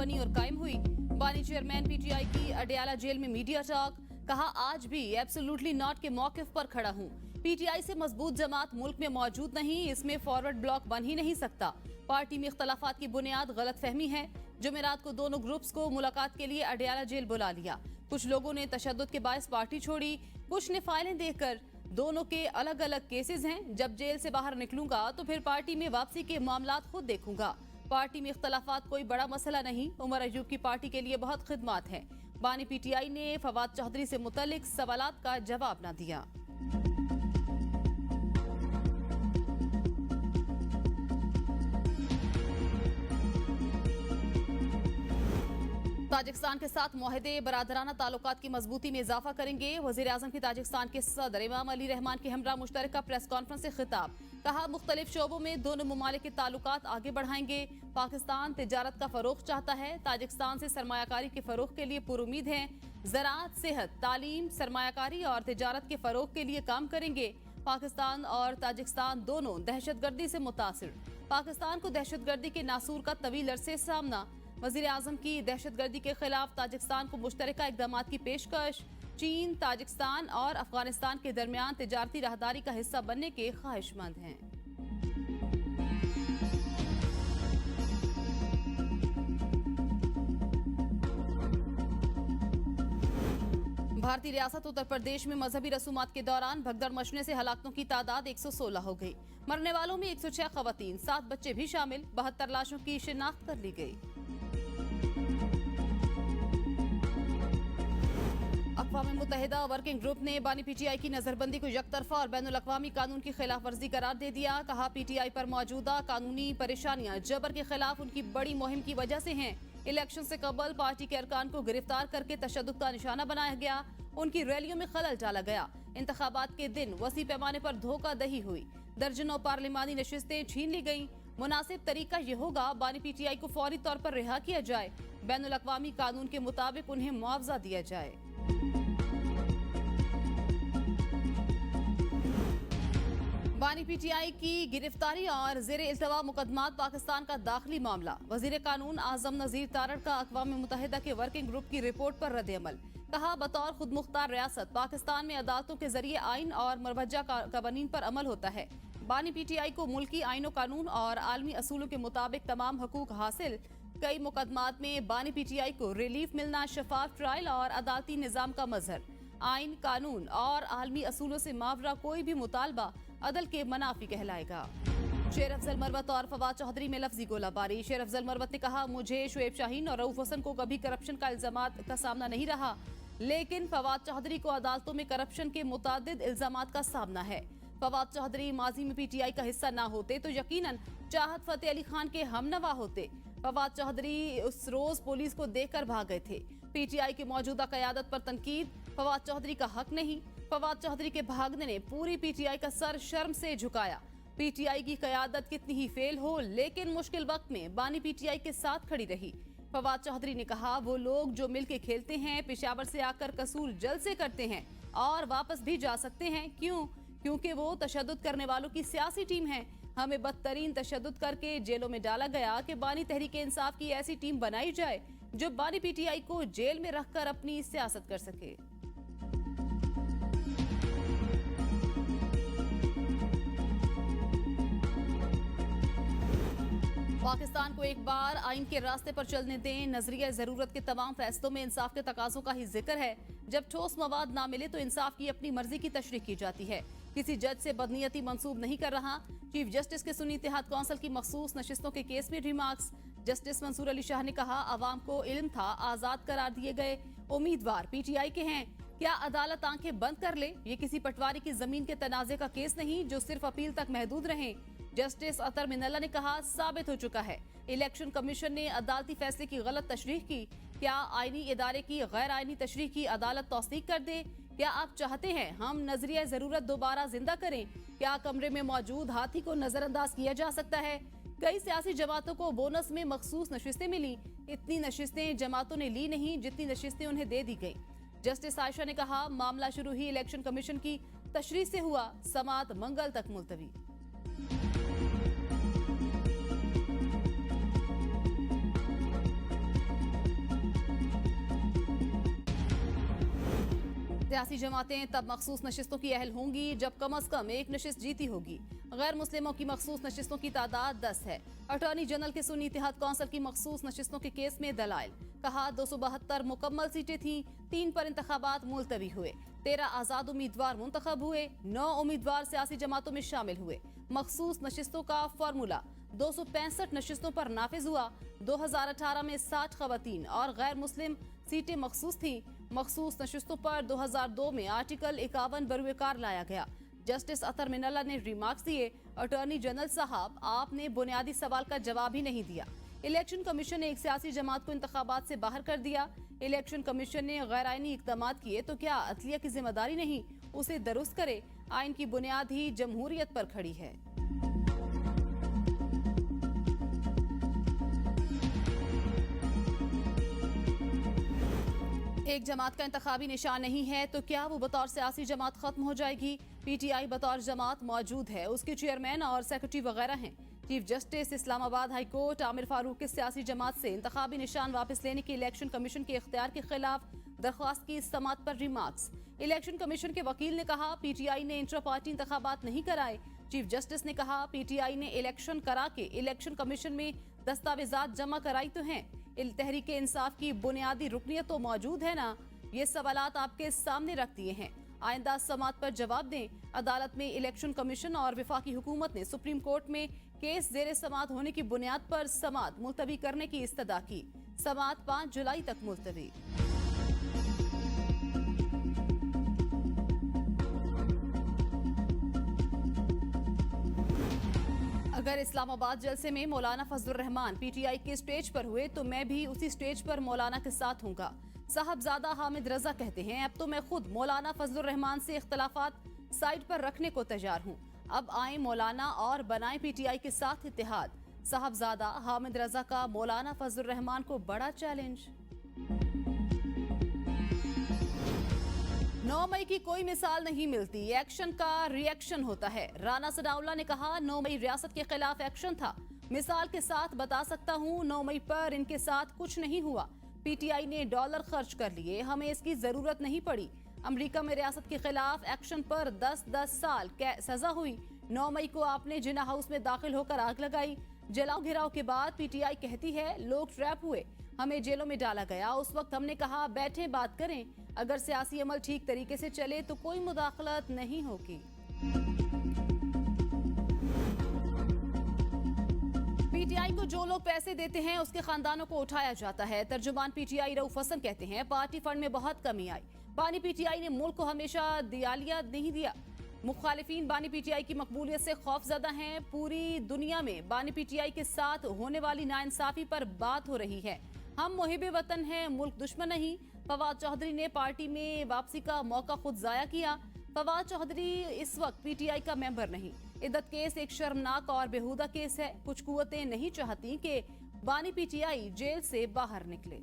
बनी और कायम हुई। बानी चेयरमैन पीटीआई की अडयाला जेल में मीडिया टॉक, कहा आज भी एब्सोल्युटली नॉट के मौकिफ पर खड़ा हूं। पीटीआई से मजबूत जमात मुल्क में मौजूद नहीं, इसमें फॉरवर्ड ब्लॉक बन ही नहीं सकता। पार्टी में इख्तलाफात की बुनियाद गलतफहमी है। जुमेरात को दोनों ग्रुप्स को मुलाकात के लिए अडयाला जेल बुला लिया। कुछ लोगों ने तशद्दुद के बायस पार्टी छोड़ी, कुछ ने फाइलें देखकर। दोनों के अलग अलग केसेस हैं। जब जेल से बाहर निकलूंगा तो फिर पार्टी में वापसी के मामलात खुद देखूंगा। पार्टी में इख्तलाफात कोई बड़ा मसला नहीं। उमर अयूब की पार्टी के लिए बहुत खिदमत है। बानी पीटीआई ने फवाद चौधरी से मुतल्लिक सवालात का जवाब न दिया। ताजिकिस्तान के साथ मुआहदे बरादराना ताल्लुकात की मजबूती में इजाफा करेंगे। वजीर आजम की ताजिकिस्तान के सदर इमाम अली रहमान के हमरा मुश्तरका प्रेस कॉन्फ्रेंस से खिताब, कहा मुख्तलिफ शोबों में दोनों मुमालिक के ताल्लुकात आगे बढ़ाएंगे। पाकिस्तान तिजारत का फरोग चाहता है। ताजिकिस्तान से सरमायाकारी के फरोग के लिए पुरुमीद है। ज़राअत, सेहत, तालीम, सरमायाकारी और तिजारत के फरोग के लिए काम करेंगे। पाकिस्तान और ताजिकिस्तान दोनों दहशतगर्दी से मुतासिर। पाकिस्तान को दहशतगर्दी के नासूर का तवील अरसे सामना। वजीर आजम की दहशतगर्दी के खिलाफ ताजिकिस्तान को मुश्तरका इक़दामात की पेशकश। चीन, ताजिकिस्तान और अफगानिस्तान के दरमियान तिजारती राहदारी का हिस्सा बनने के ख्वाहिशमंद हैं। भारतीय रियासत उत्तर प्रदेश में मजहबी रसूमात के दौरान भगदड़ मचने से हलाकतों की तादाद 116 हो गई। मरने वालों में 106 खवातीन, 7 बच्चे भी शामिल। 72 लाशों की शिनाख्त कर ली गई। अक़वाम मुत्तहिदा वर्किंग ग्रुप ने बानी पीटीआई की नजरबंदी को यकतरफा और बैनुल अक़वामी कानून की खिलाफ वर्जी करार दे दिया। कहा पीटीआई पर मौजूदा कानूनी परेशानियां जबर के खिलाफ उनकी बड़ी मुहिम की वजह से हैं। इलेक्शन से कबल पार्टी के अरकान को गिरफ्तार करके तशद्दुद का निशाना बनाया गया। उनकी रैलियों में खलल डाला गया। इंतखाबात के दिन वसी पैमाने पर धोखाधड़ी हुई। दर्जनों पार्लिमानी नशिस्तें छीन ली गईं। मुनासिब तरीका यह होगा बानी पीटीआई को फौरी तौर पर रिहा किया जाए। बैनुल अक़वामी कानून के मुताबिक उन्हें मुआवजा दिया जाए। बानी पीटीआई की गिरफ्तारी और ज़ेरे इल्तवा मुकदमात पाकिस्तान का दाखिली मामला। वजीर कानून आजम नजीर तारड़ का अक़वाम मुत्तहिदा के वर्किंग ग्रुप की रिपोर्ट पर रद्द-ए-अमल। कहा बतौर खुद मुख्तार रियासत पाकिस्तान में अदालतों के जरिए आइन और मरवजा कवानीन पर अमल होता है। बानी पीटीआई को मुल्की आइनों कानून और आलमी असूलों के मुताबिक तमाम हकूक हासिल। कई मुकदमात में बानी पीटीआई को रिलीफ मिलना शफाफ ट्रायल और अदालती निज़ाम का मजहर। आइन, कानून और आलमी असूलों से मावरा कोई भी मुतालबा अदल के मनाफी कहलाएगा। शेर अफजल मरवत और फवाद चौधरी में लफ्जी गोलाबारी। शेर अफजल मरवत ने कहा मुझे शुएब शाहीन और रऊफ हसन को कभी करप्शन का इल्जामात का सामना नहीं रहा, लेकिन फवाद चौधरी को अदालतों में करप्शन के मुतादिद इल्जामात का सामना है। फवाद चौधरी माजी में पीटीआई का हिस्सा ना होते तो यकीनन चाहत फतेह अली खान के हमनवा होते। फवाद चौधरी उस रोज पुलिस को देखकर भाग गए थे। पीटीआई की मौजूदा कयादत पर तनकीद, फवाद चौधरी का हक नहीं। फवाद चौधरी के भागने ने पूरी पीटीआई का सर शर्म से झुकाया। पीटीआई की कयादत कितनी ही फेल हो, लेकिन मुश्किल वक्त में बानी पीटीआई के साथ खड़ी रही। फवाद चौधरी ने कहा वो लोग जो मिलके खेलते हैं, पेशावर से आकर कसूर जल्द से करते हैं और वापस भी जा सकते हैं। क्यों? क्योंकि वो तशद्दुद करने वालों की सियासी टीम है। हमें बदतरीन तशद्दुद करके जेलों में डाला गया कि बानी तहरीक इंसाफ की ऐसी टीम बनाई जाए जो बानी पीटीआई को जेल में रखकर अपनी सियासत कर सके। पाकिस्तान को एक बार आइन के रास्ते पर चलने दें। नजरिया जरूरत के तमाम फैसलों में इंसाफ के तकाजों का ही जिक्र है। जब ठोस मवाद ना मिले तो इंसाफ की अपनी मर्जी की तशरीह की जाती है। किसी जज से बदनीयती मंसूब नहीं कर रहा। चीफ जस्टिस के सुन्नी इत्तेहाद कौंसिल की मखसूस नशिस्तों के केस में रिमार्क्स। जस्टिस मंसूर अली शाह ने कहा अवाम को इल्म था, आजाद करार दिए गए उम्मीदवार पीटीआई के हैं। क्या अदालत आंखें बंद कर ले? ये किसी पटवारी की जमीन के तनाजे का केस नहीं जो सिर्फ अपील तक महदूद रहे। जस्टिस अतर मिनल्ला ने कहा साबित हो चुका है इलेक्शन कमीशन ने अदालती फैसले की गलत तशरीह की। क्या आईनी इदारे की गैर आईनी तशरीह की अदालत तौसीक कर दे? क्या आप चाहते हैं हम नजरिया जरूरत दोबारा जिंदा करें? क्या कमरे में मौजूद हाथी को नजरअंदाज किया जा सकता है? कई सियासी जमातों को बोनस में मखसूस नशिस्तें मिली। इतनी नशिस्तें जमातों ने ली नहीं जितनी नशिस्तें उन्हें दे दी गई। जस्टिस आयशा ने कहा मामला शुरू ही इलेक्शन कमीशन की तशरीह से हुआ, समात मंगल तक मुलतवी। सियासी जमातें तब मखसूस नशिस्तों की अहल होंगी जब कम अज कम एक नशिस्त जीती होगी। गैर मुस्लिमों की मखसूस नशिस्तों की तादाद 10 है। अटॉर्नी जनरल के सुन्नी इत्तेहाद कौंसिल की मखसूस नशिस्तों के केस में दलाइल। कहा 272 मुकम्मल सीटें थीं, 3 पर इंतखाबात मुलतवी हुए। 13 आजाद उम्मीदवार मुंतखब हुए, 9 उम्मीदवार सियासी जमातों में शामिल हुए। मखसूस नशिस्तों का फार्मूला 265 नशिस्तों पर नाफिज हुआ। 2018 में 60 खवातीन और गैर मुस्लिम सीटें मखसूस थीं। मखसूस नशिस्तों पर 2002 में आर्टिकल 51 बरूएकार लाया गया। जस्टिस अतर मिनल्ला ने रिमार्क्स दिए, अटॉर्नी जनरल साहब आपने बुनियादी सवाल का जवाब ही नहीं दिया। इलेक्शन कमीशन ने एक सियासी जमात को इंतखाबात से बाहर कर दिया। इलेक्शन कमीशन ने गैर आईनी इकदाम किए तो क्या अदलिया की जिम्मेदारी नहीं उसे दुरुस्त करे? आइन की बुनियाद ही जमहूरियत पर खड़ी है। एक जमात का इंतखाबी निशान नहीं है तो क्या वो बतौर सियासी जमात खत्म हो जाएगी? पीटीआई बतौर जमात मौजूद है, उसके चेयरमैन और सेक्रेटरी वगैरह हैं। Chief justice Islamabad high court Aamir Farooq के सियासी जमात से इंतखाबी निशान वापस लेने के इलेक्शन कमीशन के इख्तियार के खिलाफ दरख्वास्त की समात पर रिमार्क्स। इलेक्शन कमीशन के वकील ने कहा पीटीआई ने इंट्रा पार्टी इंतखाबात नहीं कराए। चीफ जस्टिस ने कहा पीटीआई ने इलेक्शन करा के इलेक्शन कमीशन में दस्तावेजात जमा कराई तो हैं। तहरीक इंसाफ की बुनियादी रुकनियत तो मौजूद है ना? ये सवालात आपके सामने रख दिए हैं, आइंदा समात पर जवाब दें। अदालत में इलेक्शन कमीशन और वफाकी हुकूमत ने सुप्रीम कोर्ट में केस जेर समात होने की बुनियाद पर समात मुलतवी करने की इस्तदा की। समात 5 जुलाई तक मुलतवी। अगर इस्लामाबाद जलसे में मौलाना फजलुर रहमान पीटीआई के स्टेज पर हुए तो मैं भी उसी स्टेज पर मौलाना के साथ हूँगा। साहबजादा हामिद रजा कहते हैं अब तो मैं खुद मौलाना फजलुर रहमान से इख्तलाफात साइड पर रखने को तैयार हूँ। अब आए मौलाना और बनाए पीटीआई के साथ इत्तेहाद। साहबजादा हामिद रजा का मौलाना फजलुर रहमान को बड़ा चैलेंज। 9 मई की कोई मिसाल नहीं मिलती, एक्शन का रिएक्शन होता है। राना सनाउल्लाह ने कहा 9 मई रियासत के खिलाफ एक्शन था। मिसाल के साथ बता सकता हूं 9 मई पर इनके साथ कुछ नहीं हुआ। पीटीआई ने डॉलर खर्च कर लिए, हमें इसकी जरूरत नहीं पड़ी। अमेरिका में रियासत के खिलाफ एक्शन पर 10-10 साल सजा हुई। 9 मई को आपने जिना हाउस में दाखिल होकर आग लगाई। जलाओ घिराव के बाद पीटीआई कहती है लोग ट्रैप हुए, हमें जेलों में डाला गया। उस वक्त हमने कहा बैठे बात करें, अगर सियासी अमल ठीक तरीके से चले तो कोई मुदाखलत नहीं होगी। पीटीआई को जो लोग पैसे देते हैं उसके खानदानों को उठाया जाता है। तर्जुमान पीटीआई रऊफ हसन कहते हैं पार्टी फंड में बहुत कमी आई। बानी पीटीआई ने मुल्क को हमेशा दियालिया नहीं दिया। मुखालिफिन बानी पीटीआई की मकबूलियत से खौफजदा हैं। पूरी दुनिया में बानी पीटीआई के साथ होने वाली नाइंसाफी पर बात हो रही है। हम मुहिब वतन हैं, मुल्क दुश्मन नहीं। फवाद चौधरी ने पार्टी में वापसी का मौका खुद जाया किया। फवाद चौधरी इस वक्त पीटीआई का मेंबर नहीं। इद्दत केस एक शर्मनाक और बेहुदा केस है। कुछ कुव्वतें नहीं चाहती कि बानी पीटीआई जेल से बाहर निकले।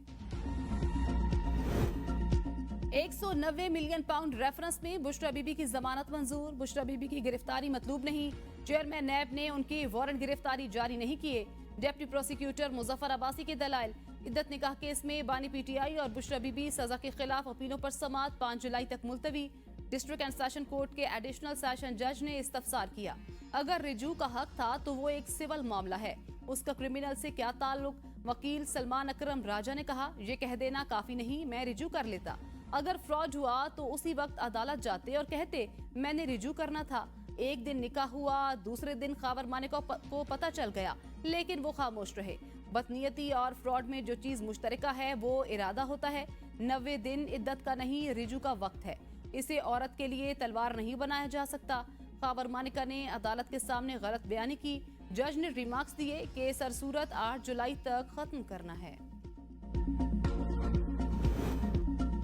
190 मिलियन पाउंड रेफरेंस में बुशरा बीबी की जमानत मंजूर। बुशरा बीबी की गिरफ्तारी मतलूब नहीं। चेयरमैन नैब ने उनकी वारंट गिरफ्तारी जारी नहीं किए। डिप्टी प्रोसिक्यूटर मुजफ्फर अब्बासी के दलाइल। इद्दत निकाह केस में बानी पीटीआई और बुशरा बीबी सजा के खिलाफ अपीलों पर समात 5 जुलाई तक मुलतवी। डिस्ट्रिक्ट एंड सेशन कोर्ट के एडिशनल सेशन जज ने इस्तफसार किया। अगर रिजू का हक था तो वो एक सिविल मामला है, उसका क्रिमिनल से क्या ताल्लुक? वकील सलमान अकरम राजा ने कहा ये कह देना काफी नहीं, मैं रिजू कर लेता। अगर फ्रॉड हुआ तो उसी वक्त अदालत जाते और कहते मैंने रिजू करना था। एक दिन निकाह हुआ, दूसरे दिन खावर माने को पता चल गया, लेकिन वो खामोश रहे। बदनीयती और फ्रॉड में जो चीज मुश्तरका है वो इरादा होता है। 90 दिन इद्दत का नहीं, रिजू का वक्त है। इसे औरत के लिए तलवार नहीं बनाया जा सकता। खावर मानिका ने अदालत के सामने गलत बयानी की। जज ने रिमार्क्स दिए कि सरसूरत 8 जुलाई तक खत्म करना है।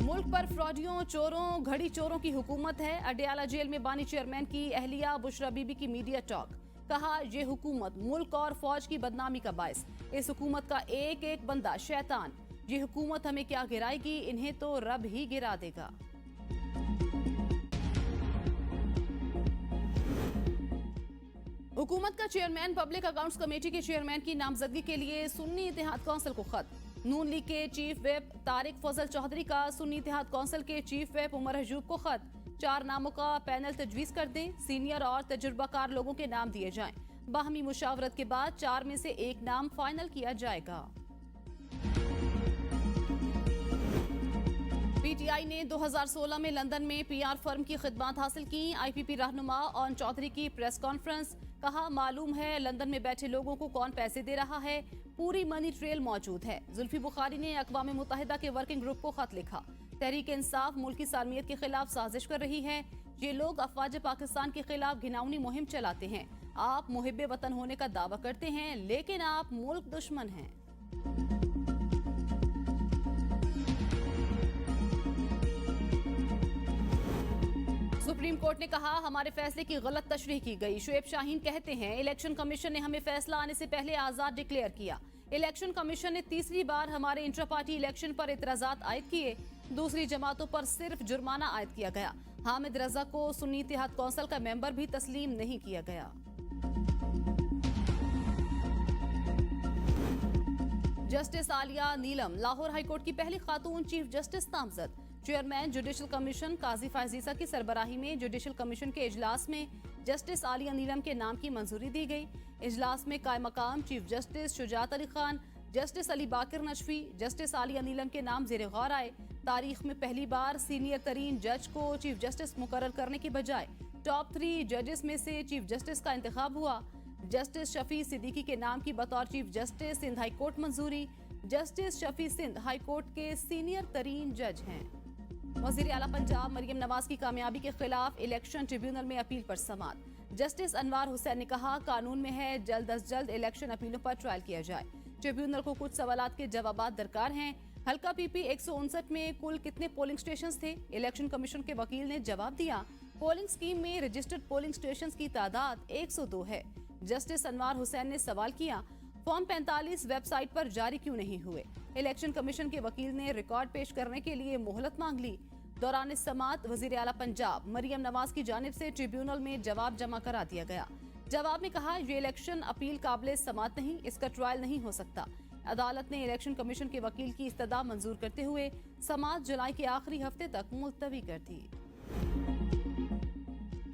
मुल्क पर फ्रॉडियों, चोरों, घड़ी चोरों की हुकूमत है। अडयाला जेल में बानी चेयरमैन की अहलिया बुशरा बीबी की मीडिया टॉक। कहा ये हुकूमत मुल्क और फौज की बदनामी का बायस। इस हुकूमत का एक एक बंदा शैतान। ये हुकूमत हमें क्या गिराएगी, इन्हें तो रब ही गिरा देगा। हुकूमत का चेयरमैन पब्लिक अकाउंट्स कमेटी के चेयरमैन की नामजदगी के लिए सुन्नी इत्तेहाद कौंसिल को खत। नून लीग के चीफ व्हिप तारिक फजल चौधरी का सुन्नी इत्तेहाद कौंसिल के चीफ व्हिप उमर हजूब को खत। 4 नामों का पैनल तजवीज कर दें, सीनियर और तजुर्बाकार लोगों के नाम दिए जाएं। बाहमी मुशावरत के बाद 4 में से एक नाम फाइनल किया जाएगा। पीटीआई ने 2016 में लंदन में पीआर फर्म की खिदमत हासिल की। आईपीपी रहनुमा ओन चौधरी की प्रेस कॉन्फ्रेंस, कहा मालूम है लंदन में बैठे लोगों को कौन पैसे दे रहा है, पूरी मनी ट्रेल मौजूद है। जुल्फी बुखारी ने अक़वाम मुत्तहिदा के वर्किंग ग्रुप को खत लिखा। तहरीक इंसाफ मुल्क की सालमियत के खिलाफ साजिश कर रही है। ये लोग अफवाज पाकिस्तान के खिलाफ घिनौनी मुहिम चलाते हैं। आप मुहिब्बे वतन होने का दावा करते हैं, लेकिन आप मुल्क दुश्मन हैं। सुप्रीम कोर्ट ने कहा हमारे फैसले की गलत तशरीह की गई। शुएब शाहीन कहते हैं इलेक्शन कमीशन ने हमें फैसला आने से पहले आजाद डिक्लेयर किया। इलेक्शन कमीशन ने तीसरी बार हमारे इंट्रा पार्टी इलेक्शन पर इतराजात आयद किए। दूसरी जमातों पर सिर्फ जुर्माना आयद किया गया। हामिद रजा को सुन्नी इत्तेहाद कौंसिल का मेंबर भी तस्लीम नहीं किया गया। जस्टिस आलिया नीलम लाहौर हाईकोर्ट की पहली खातून चीफ जस्टिस नामजद। चेयरमैन जुडिशल कमीशन काजी फायजीसा की सरबराही में जुडिशल कमीशन के इजलास में जस्टिस आलिया नीलम के नाम की मंजूरी दी गई। इजलास में कायम मकाम chief justice Shujaat Ali Khan, justice Ali Baqir Najafi, justice Aliya Neelam के नाम ज़ेर गौर आए। तारीख में पहली बार सीनियर तरीन जज को चीफ जस्टिस मुकर्रर करने की बजाय टॉप 3 जजेस में से चीफ जस्टिस का इंतखाब हुआ। जस्टिस शफी सिद्दीकी के नाम की बतौर chief justice Sindh high court मंजूरी। Justice Shafi Sindh high court के सीनियर तरीन जज हैं। वज़ीर आला पंजाब मरियम नवाज की कामयाबी के खिलाफ इलेक्शन ट्रिब्यूनल में अपील पर समाअत। जस्टिस अनवार हुसैन ने कहा कानून में है जल्द अज जल्द इलेक्शन अपीलों पर ट्रायल किया जाए। ट्रिब्यूनल को कुछ सवालात के जवाब दरकार हैं। हल्का पीपी 159 में कुल कितने पोलिंग स्टेशन थे? इलेक्शन कमीशन के वकील ने जवाब दिया पोलिंग स्कीम में रजिस्टर्ड पोलिंग स्टेशन की तादाद 102 है। जस्टिस अनवार हुसैन ने सवाल किया फॉर्म 45 वेबसाइट पर जारी क्यों नहीं हुए? इलेक्शन कमीशन के वकील ने रिकॉर्ड पेश करने के लिए मोहलत मांग ली। दौरान समाअत वज़ीर आला पंजाब मरियम नवाज की जानिब से ट्रिब्यूनल में जवाब जमा करा दिया गया। जवाब में कहा ये इलेक्शन अपील काबिल समाअत नहीं, इसका ट्रायल नहीं हो सकता। अदालत ने इलेक्शन कमीशन के वकील की इस्तदा मंजूर करते हुए समाअत जुलाई के आखिरी हफ्ते तक मुलतवी कर दी।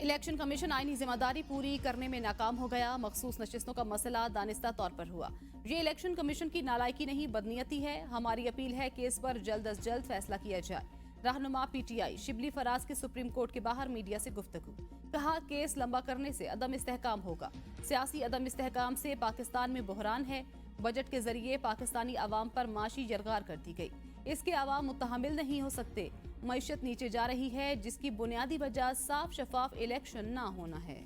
इलेक्शन कमीशन आईनी जिम्मेदारी पूरी करने में नाकाम हो गया। मखसूस नशिस्तों का मसला दानिस्ता तौर पर हुआ। ये इलेक्शन कमीशन की नालायकी नहीं बदनीयती है। हमारी अपील है कि इस पर जल्द अज जल्द फैसला किया जाए। रहनुमा पीटीआई शिबली फराज की सुप्रीम कोर्ट के बाहर मीडिया से गुफ्तगू, कहा केस लंबा करने से अदम इस्तेहकाम होगा। सियासी अदम इस्तेहकाम से पाकिस्तान में बहरान है। बजट के जरिए पाकिस्तानी अवाम पर माशी यरगार कर दी गई। इसके अवाम मुतहमिल नहीं हो सकते। मईशत नीचे जा रही है जिसकी बुनियादी वजह साफ शफाफ इलेक्शन ना होना है।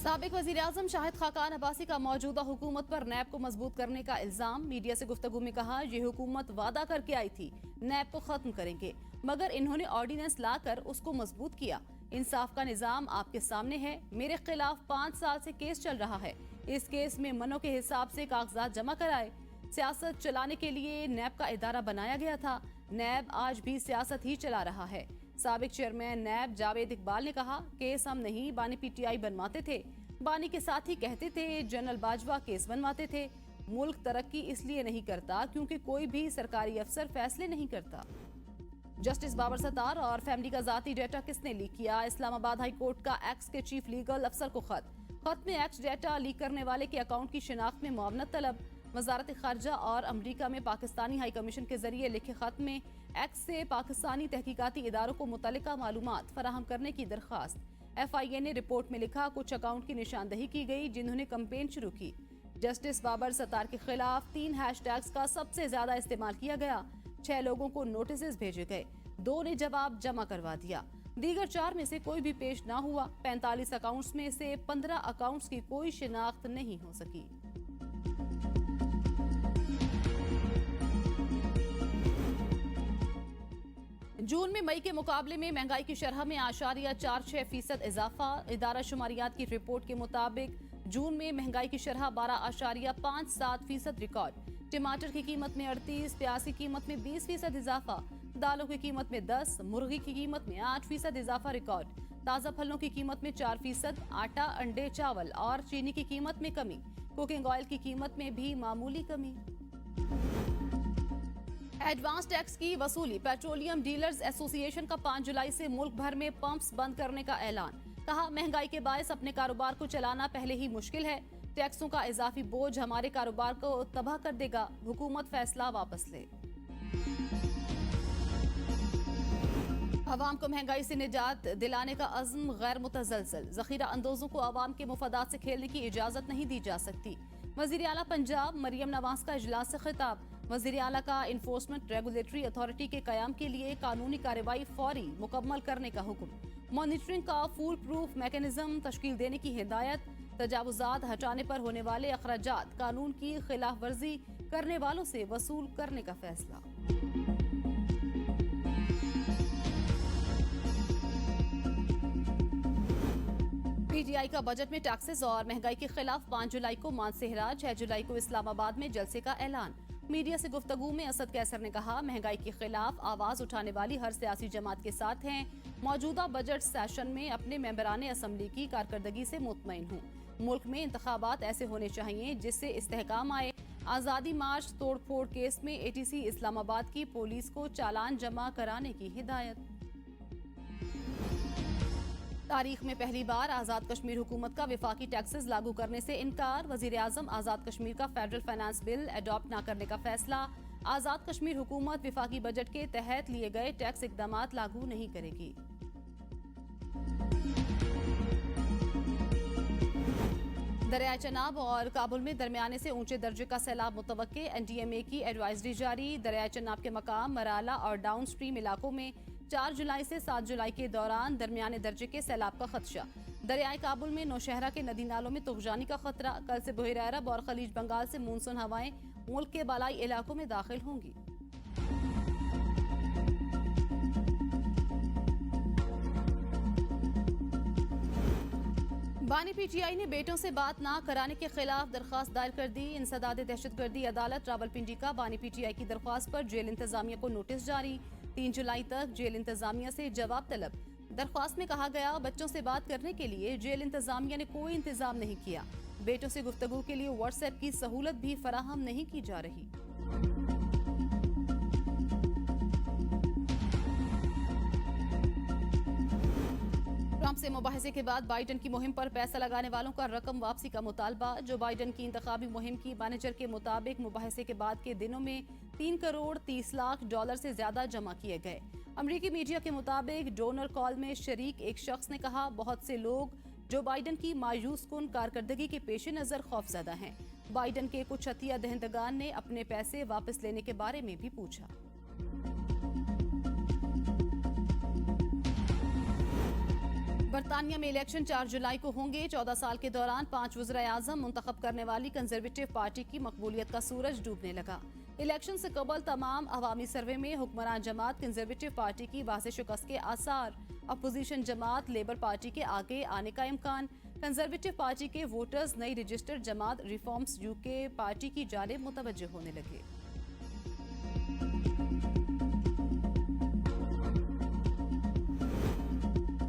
साबिक वज़ीर आज़म शाहिद खाकान अब्बासी का मौजूदा हुकूमत पर नैब को मजबूत करने का इल्जाम। मीडिया से गुफ्तगू में कहा ये हुकूमत वादा करके आई थी नैब को खत्म करेंगे, मगर इन्होंने ऑर्डिनेंस लाकर उसको मजबूत किया। इंसाफ का निजाम आपके सामने है। मेरे खिलाफ 5 साल से केस चल रहा है। इस केस में मनों के हिसाब से कागजात जमा कराए। सियासत चलाने के लिए नैब का इदारा बनाया गया था। नैब आज भी सियासत ही चला रहा है। साबिक चेयरमैन नैब जावेद इकबाल ने कहा केस हम नहीं बानी पीटीआई बनवाते थे। बानी के साथ ही कहते थे जनरल बाजवा केस बनवाते थे। मुल्क तरक्की इसलिए नहीं करता क्योंकि कोई भी सरकारी अफसर फैसले नहीं करता। जस्टिस बाबर सत्तार और फैमिली का जाती डेटा किसने लीक किया? इस्लामाबाद हाई कोर्ट का एक्स के चीफ लीगल अफसर को खत में एक्स डेटा लीक करने वाले के अकाउंट की शिनाख्त में मुआवनत तलब। वजारत खारजा और अमरीका में पाकिस्तानी हाई कमीशन के जरिए लिखे खत में एक्स से पाकिस्तानी तहकीकाती इदारों को मुतल्लिका मालूमात फराहम करने की दरख्वास्त। FIA ने रिपोर्ट में लिखा कुछ अकाउंट की निशानदही की गई जिन्होंने कैंपेन शुरू की। जस्टिस बाबर सत्तार के खिलाफ 3 हैशटैग्स का सबसे ज्यादा इस्तेमाल किया गया। 6 लोगों को नोटिस भेजे गए, 2 ने जवाब जमा करवा दिया। दीगर 4 में से कोई भी पेश ना हुआ। 45 अकाउंट्स में से 15 अकाउंट्स की कोई शिनाख्त नहीं हो सकी। जून में मई के मुकाबले में महंगाई की शरह में 8.46% इजाफा। इदारा शुमारियात की रिपोर्ट के मुताबिक जून में महंगाई की शरह 12.57% रिकॉर्ड। टमाटर की कीमत में 38, प्याज की कीमत में 20% इजाफा, दालों की कीमत में 10, मुर्गी की कीमत में 8% इजाफा रिकॉर्ड। ताज़ा फलों की कीमत में 4%, आटा, अंडे, चावल और चीनी की कीमत में कमी। कुकिंग ऑयल की कीमत में भी मामूली कमी। एडवांस टैक्स की वसूली। पेट्रोलियम डीलर्स एसोसिएशन का 5 जुलाई से मुल्क भर में पंप्स बंद करने का ऐलान। कहा, महंगाई के बायस अपने कारोबार को चलाना पहले ही मुश्किल है। टैक्सों का इजाफी बोझ हमारे कारोबार को तबाह कर देगा। हुकूमत फैसला वापस ले। अवाम को महंगाई से निजात दिलाने का अज़्म गैर मुतज़लज़ल। ज़ख़ीरा अंदोज़ों को अवाम के मुफादात से खेलने की इजाज़त नहीं दी जा सकती। वज़ीर आला पंजाब मरियम नवाज का इजलास से खिताब। वज़ीर आला का इन्फोर्समेंट रेगुलेटरी अथॉरिटी के क़याम के लिए कानूनी कार्रवाई फौरी मुकम्मल करने का हुक्म। मॉनिटरिंग का फूल प्रूफ मैकेनिज्म तश्कील देने की हिदायत। तजावुज़ात हटाने पर होने वाले अखराजात कानून की खिलाफ वर्जी करने वालों से वसूल करने का फैसला। पीटीआई का बजट में टैक्सेस और महंगाई के खिलाफ 5 जुलाई को मानसेहरा, 6 जुलाई को इस्लामाबाद में जलसे का ऐलान। मीडिया से गुफ्तगू में असद कैसर ने कहा, महंगाई के खिलाफ आवाज उठाने वाली हर सियासी जमात के साथ हैं। मौजूदा बजट सेशन में अपने मेंबरान असम्बली की कारकर्दगी से मुतमईन हूँ। मुल्क में इंतखाबात ऐसे होने चाहिए जिससे इस्तेहकाम आए। आज़ादी मार्च तोड़ फोड़ केस में एटीसी इस्लामाबाद की पुलिस को चालान जमा कराने की हिदायत। तारीख में पहली बार आज़ाद कश्मीर हुकूमत का विफाकी टैक्सेस लागू करने से इनकार। वज़ीर आज़म आज़ाद कश्मीर का फेडरल फाइनेंस बिल एडॉप्ट न करने का फैसला। आज़ाद कश्मीर हुकूमत विफाकी बजट के तहत लिए गए टैक्स इक़दामात लागू नहीं करेगी। दरियाए चनाब और काबुल में दरमियाने से ऊंचे दर्जे का सैलाब मुतवक्के। एनडीएमए की एडवाइजरी जारी। दरियाए चनाब के मकाम मराला और डाउन स्ट्रीम इलाकों में 4 जुलाई से 7 जुलाई के दौरान दरमियाने दर्जे के सैलाब का खदशा। दरियाए काबुल में नौशहरा के नदी नालों में तुगजानी का खतरा। कल से बहिर अरब और खलीज बंगाल से मानसून हवाएं मुल्क के बालाई इलाकों में दाखिल होंगी। बानी पीटीआई ने बेटों से बात ना कराने के खिलाफ दरख्वास्त दायर कर दी। इंसदाद दहशतगर्दी अदालत रावलपिंडी का बानी पीटीआई की दरख्वास्त पर जेल इंतजामिया को नोटिस जारी। 3 जुलाई तक जेल इंतजामिया से जवाब तलब। दरख्वास्त में कहा गया, बच्चों से बात करने के लिए जेल इंतजामिया ने कोई इंतजाम नहीं किया। बेटों से गुफ्तगू के लिए व्हाट्सएप की सहूलत भी फराहम नहीं की जा रही। ट्रंप से मुबाहिसे के बाद बाइडन की मुहिम पर पैसा लगाने वालों का रकम वापसी का मुतालबा। जो बाइडन की इंतखाबी मुहिम की मैनेजर के मुताबिक मुबाहिसे के बाद के दिनों में 3 करोड़ 30 लाख डॉलर से ज्यादा जमा किए गए। अमरीकी मीडिया के मुताबिक डोनर कॉल में शरीक एक शख्स ने कहा, बहुत से लोग जो बाइडन की मायूस कुन कारकर्दगी के पेश नजर खौफजदा हैं। बाइडन के कुछ हथिया दहंदगान ने अपने पैसे वापस लेने के बारे में भी पूछा। बरतानिया में इलेक्शन 4 जुलाई को होंगे। 14 साल के दौरान 5 वज़ीर आज़म मुंतखब करने वाली कंजर्वेटिव पार्टी की मकबूलियत का सूरज डूबने लगा। इलेक्शन से कबल तमाम अवामी सर्वे में हुक्मरान जमात कंजर्वेटिव पार्टी की वाज़ेह शिकस्त के आसार। अपोजिशन जमात लेबर पार्टी के आगे आने का इम्कान। कंजर्वेटिव पार्टी के वोटर्स नई रजिस्टर्ड जमात रिफॉर्म्स यूके पार्टी की जानिब मुतवज्जो होने लगे।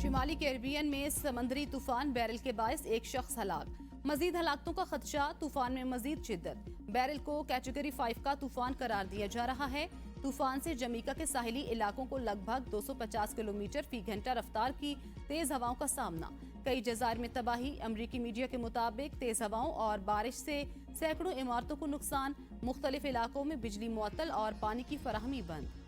शिमाली कैरिबियन में समंदरी तूफान बैरल के बायस एक शख्स हलाक। मजीद हलाकतों का खदशा। तूफान में मजीद शिद्दत। बैरल को कैटेगरी 5 का तूफान करार दिया जा रहा है। तूफान से जमीका के साहिली इलाकों को लगभग 250 किलोमीटर फी घंटा रफ्तार की तेज हवाओं का सामना। कई जज़ायर में तबाही। अमरीकी मीडिया के मुताबिक तेज हवाओं और बारिश से सैकड़ों इमारतों को नुकसान। मुख्तलिफ इलाकों में बिजली मुअत्तल और पानी की फराहमी बंद।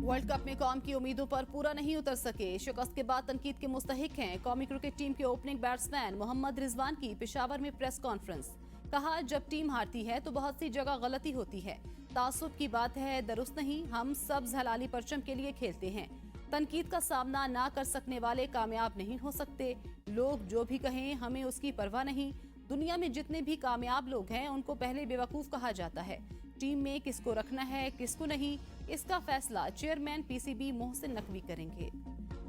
वर्ल्ड कप में कौम की उम्मीदों पर पूरा नहीं उतर सके। शिकस्त के बाद तनकीद के मुस्तहिक हैं। कौमी क्रिकेट टीम के ओपनिंग बैट्समैन मोहम्मद रिजवान की पेशावर में प्रेस कॉन्फ्रेंस। कहा, जब टीम हारती है तो बहुत सी जगह गलती होती है। तासुब की बात है, दुरुस्त नहीं। हम सब हलाली परचम के लिए खेलते हैं। तनकीद का सामना ना कर सकने वाले कामयाब नहीं हो सकते। लोग जो भी कहें हमें उसकी परवाह नहीं। दुनिया में जितने भी कामयाब लोग हैं उनको पहले बेवकूफ कहा जाता है। टीम में किसको रखना है किसको नहीं, इसका फैसला चेयरमैन पीसीबी मोहसिन नकवी करेंगे।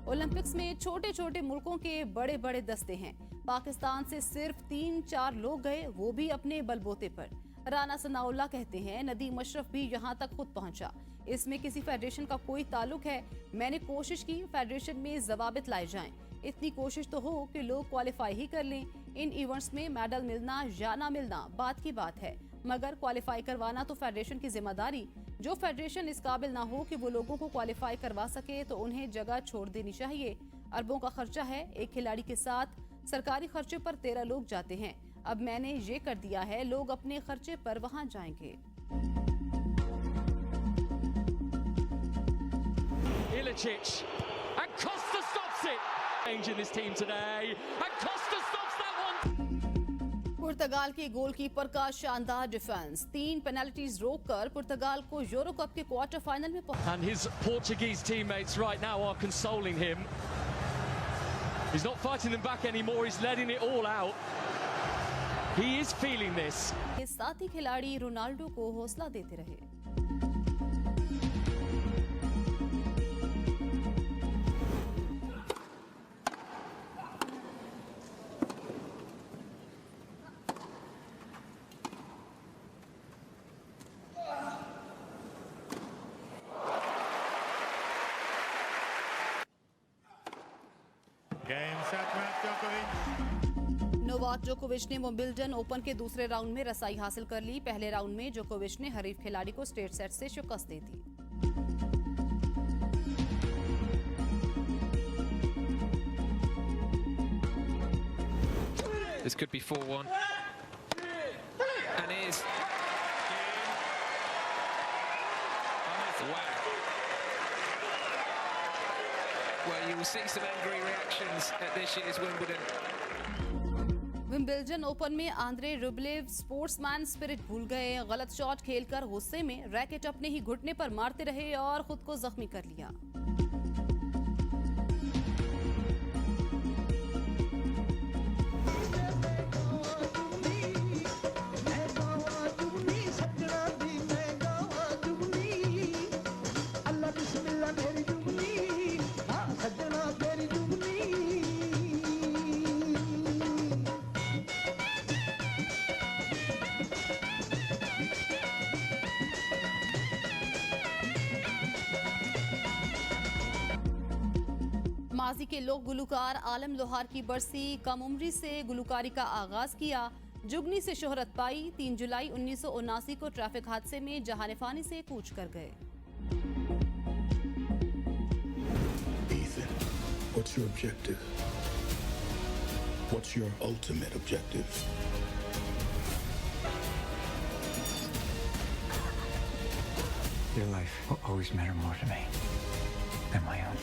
ओलंपिक्स में छोटे छोटे मुल्कों के बड़े बड़े दस्ते हैं। पाकिस्तान से सिर्फ 3-4 लोग गए, वो भी अपने बलबूते पर। राना सनाउल्लाह कहते हैं, नदीम अशरफ भी यहाँ तक खुद पहुंचा। इसमें किसी फेडरेशन का कोई ताल्लुक है? मैंने कोशिश की फेडरेशन में जवाबित लाए जाएं। इतनी कोशिश तो हो कि लोग क्वालिफाई ही कर लें। इन इवेंट्स में मेडल मिलना या ना मिलना बात की बात है, मगर क्वालिफाई करवाना तो फेडरेशन की जिम्मेदारी। जो फेडरेशन इस काबिल ना हो कि वो लोगों को क्वालिफाई करवा सके तो उन्हें जगह छोड़ देनी चाहिए। अरबों का खर्चा है, एक खिलाड़ी के साथ सरकारी खर्चे पर 13 लोग जाते हैं। अब मैंने ये कर दिया है, लोग अपने खर्चे पर वहां जाएंगे। Ilicic and Costa stops it. Changing this team today and Costa stops that one. पुर्तगाल के गोलकीपर का शानदार डिफेंस, 3 पेनल्टीज रोककर पुर्तगाल को यूरो कप के क्वार्टर फाइनल में And his Portuguese teammates right now are consoling him. He's not fighting them back anymore. He's letting it all out. He is feeling this. के साथ ही खिलाड़ी Ronaldo को हौसला देते रहे। Game set, Novak Djokovic. Novak जोकोविच ने विंबलडन ओपन के दूसरे राउंड में रसाई हासिल कर ली। पहले राउंड में जोकोविच ने हरीफ खिलाड़ी को स्ट्रेट सेट से शिकस्त दे दी। This could be 4-1. And it is. Wow. Well, you will see some angry reactions at this year's Wimbledon. Wimbledon open में आंद्रे रुब्लेव स्पोर्ट्समैन स्पिरिट भूल गए। गलत शॉट खेलकर गुस्से में रैकेट अपने ही घुटने पर मारते रहे और खुद को जख्मी कर लिया। माजी के लोक गुलकार आलम लोहार की बरसी, कम उम्री से गुलकारी का आगाज किया। जुगनी से शोहरत पाई। 3 जुलाई 1979 को ट्रैफिक हादसे में जहाने फानी से कूच कर गए। Ethan, what's your objective? What's your ultimate objective? Your life will always matter more to me than my own.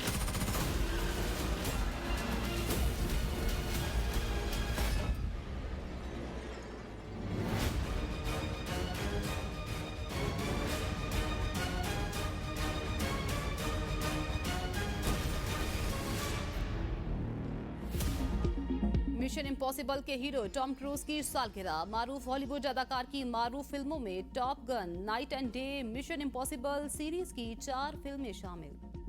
Mission impossible के हीरो टॉम क्रूज की सालगिरह। मारूफ हॉलीवुड अदाकार की मारूफ फिल्मों में top gun, night and day, mission impossible series की 4 फिल्में शामिल।